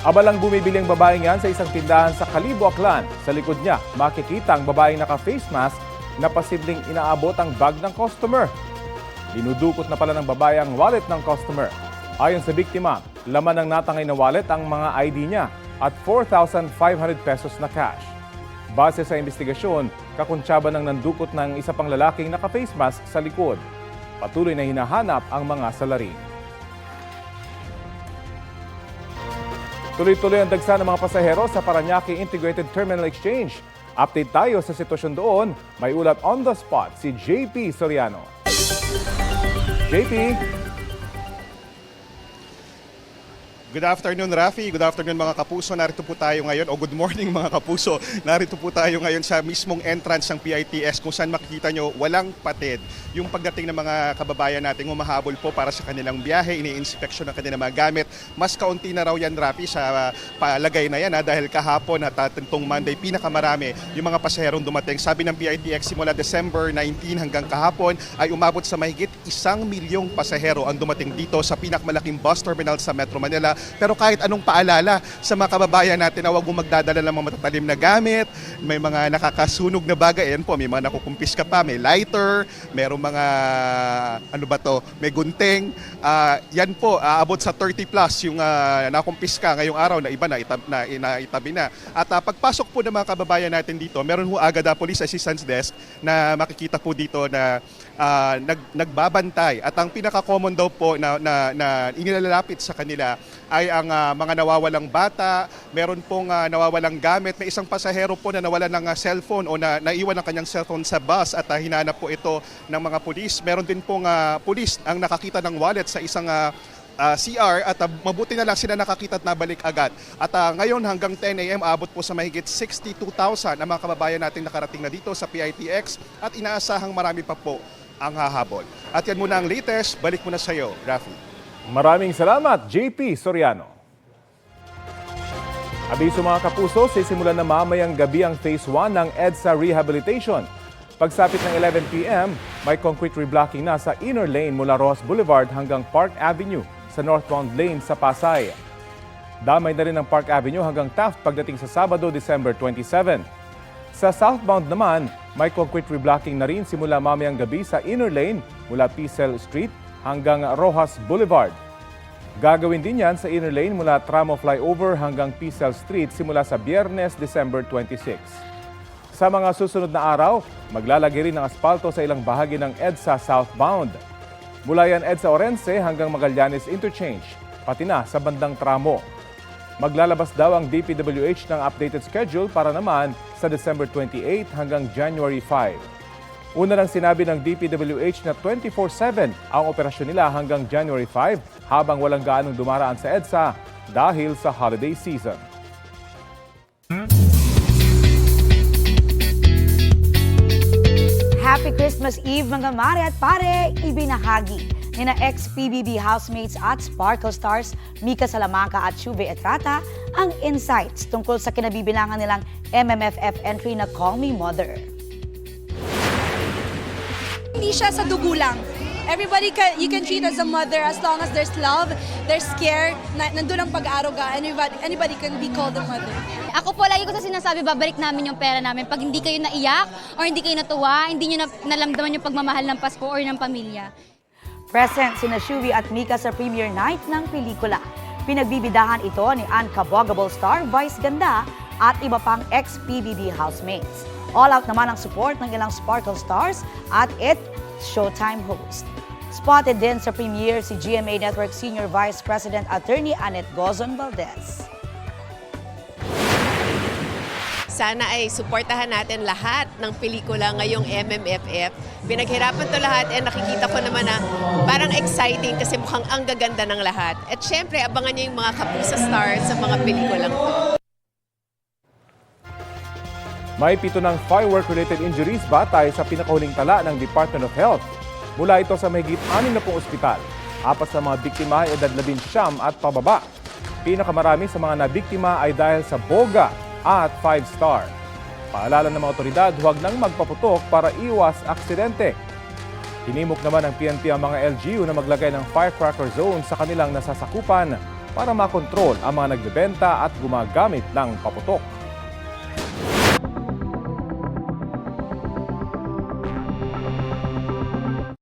Abalang bumibili ang babaeng yan sa isang tindahan sa Kalibo, Aklan. Sa likod niya, makikita ang babaeng naka-face mask na posibleng inaabot ang bag ng customer. Dinudukot na pala ng babae ang wallet ng customer. Ayon sa biktima, laman ng natangay na wallet ang mga ID niya at 4,500 pesos na cash. Base sa investigasyon, kakuntsaba ng nandukot ng isa pang lalaking naka-face mask sa likod. Patuloy na hinahanap ang mga salarin. Tuloy-tuloy ang dagsa ng mga pasahero sa Parañaque Integrated Terminal Exchange. Update tayo sa sitwasyon doon. May ulat on the spot si JP Soriano. JP? Good afternoon, Rafi. Good afternoon, mga kapuso. Narito po tayo ngayon, o good morning, mga kapuso. Narito po tayo ngayon sa mismong entrance ng PITX kung saan makikita nyo walang patid. Yung pagdating ng mga kababayan natin humahabol po para sa kanilang biyahe, ini-inspeksyon ng kanilang mga gamit. Mas kaunti na raw yan, Rafi, sa palagay na yan dahil kahapon at itong Monday, pinakamarami yung mga pasaherong dumating. Sabi ng PITX, simula December 19 hanggang kahapon ay umabot sa mahigit 1 milyong pasahero ang dumating dito sa pinakamalaking bus terminal sa Metro Manila. Pero kahit anong paalala sa mga kababayan natin na huwag magdadala ng mga matatalim na gamit, may mga nakakasunog na bagay, yan po, may mga nakukumpis ka pa, may lighter, merong mga, may gunting, yan po, aabot sa 30 plus yung nakumpis ka ngayong araw na iba na itabi na. At pagpasok po ng mga kababayan natin dito, meron po agad Police Assistance Desk na makikita po dito na nagbabantay. At ang pinaka-common daw po na inilalapit sa kanila ay ang mga nawawalang bata, meron pong nawawalang gamit. May isang pasahero po na nawalan ng cellphone o naiwan ang kanyang cellphone sa bus at hinanap po ito ng mga pulis. Meron din pong pulis ang nakakita ng wallet sa isang CR at mabuti na lang sila nakakita at nabalik agad. At ngayon hanggang 10 a.m. abot po sa mahigit 62,000 ang mga kababayan natin nakarating na dito sa PITX at inaasahang marami pa po ang hahabol. At yan muna ang latest. Balik muna sa iyo, Rafi. Maraming salamat, JP Soriano. Abiso mga kapuso, sisimulan na mamayang gabi ang Phase 1 ng EDSA Rehabilitation. Pagsapit ng 11 p.m., may concrete reblocking na sa inner lane mula Ross Boulevard hanggang Park Avenue sa northbound lane sa Pasay. Damay na rin ang Park Avenue hanggang Taft pagdating sa Sabado, December 27. Sa southbound naman, may concrete reblocking na rin simula mamayang gabi sa inner lane mula Picel Street hanggang Rojas Boulevard. Gagawin din yan sa inner lane mula Tramo Flyover hanggang Picel Street simula sa Biyernes, December 26. Sa mga susunod na araw, maglalagay rin ng asfalto sa ilang bahagi ng EDSA southbound. Mula yan EDSA Orense hanggang Magallanes Interchange, pati na sa bandang Tramo. Maglalabas daw ang DPWH ng updated schedule para naman sa December 28 hanggang January 5. Una lang sinabi ng DPWH na 24/7 ang operasyon nila hanggang January 5 habang walang gaanong dumaraan sa EDSA dahil sa holiday season. Happy Christmas Eve mga mare at pare! Ibinahagi ni na ex-PBB housemates at Sparkle Stars Mika Salamanca at Shuve Etrata ang insights tungkol sa kinabibilangan nilang MMFF entry na Call Me Mother. Hindi siya sa dugo lang. You can treat as a mother as long as there's love, there's care, nandun ang pag-aaruga, anybody can be called a mother. Ako po, lagi ko sa sinasabi, babalik namin yung pera namin. Pag hindi kayo naiyak or hindi kayo natuwa, hindi nyo nalamdaman yung pagmamahal ng Pasko or ng pamilya. Present sina Shuvi at Mika sa premiere night ng pelikula. Pinagbibidahan ito ni Ann Kabogable star Vice Ganda at iba pang ex-PBB housemates. All out naman ang support ng ilang Sparkle Stars at It Showtime host. Spotted din sa premiere si GMA Network Senior Vice President Attorney Annette Gozon Valdez. Sana ay suportahan natin lahat ng pelikula ngayong MMFF. Pinaghirapan to lahat and nakikita ko naman na parang exciting kasi mukhang ang gaganda ng lahat. At syempre, abangan niyo yung mga kapuso stars sa mga pelikulang to. May 7 ng firework-related injuries batay sa pinakahuling tala ng Department of Health. Mula ito sa mahigit 60 ospital. 4 sa mga biktima ay edad 19 at pababa. Pinakamarami sa mga nabiktima ay dahil sa boga at 5-star. Paalala ng mga otoridad, huwag nang magpaputok para iwas aksidente. Hinimok naman ng PNP ang mga LGU na maglagay ng firecracker zone sa kanilang nasasakupan. para makontrol ang mga nagbebenta at gumagamit ng paputok.